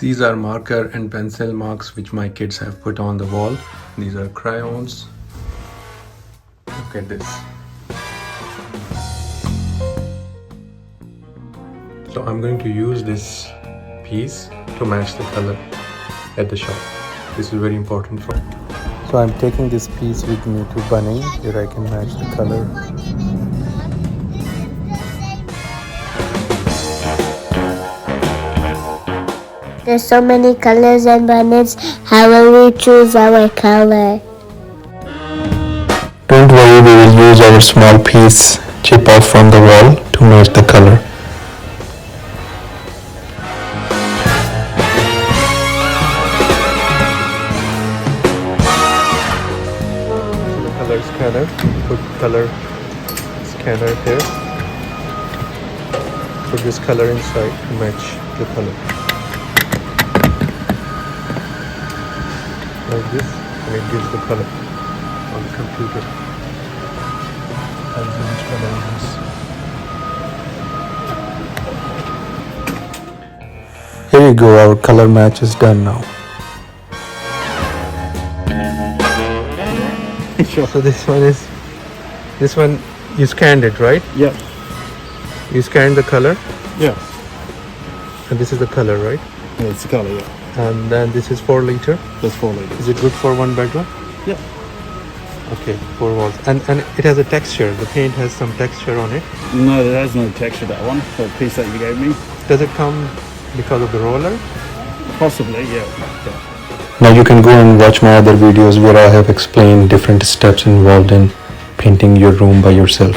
These are marker and pencil marks which my kids have put on the wall. These are crayons. Look at this. So I'm going to use this piece to match the color at the shop. This is very important for me. So I'm taking this piece with me to Bunnings where I can match the color. There's so many colors and Bunnings. How will we choose our color? Don't worry, we will use our small piece chip off from the wall to match the color. Color scanner, put color scanner here. Put this color inside to match the color. Like this, and it gives the color on the computer. And which color it is. Here you go, our color match is done now. Sure. So this one you scanned it, right? Yeah. You scanned the color, Yeah. and this is the color, right? Yeah, it's the colour, yeah. And then this is 4 liter. That's 4 litres. Is it good for 1 bedroom? Yeah. Okay, 4 walls. And it has a texture. The paint has some texture on it. No, it has no texture, that one. The piece that you gave me. Does it come because of the roller? Possibly, yeah. Now you can go and watch my other videos where I have explained different steps involved in painting your room by yourself.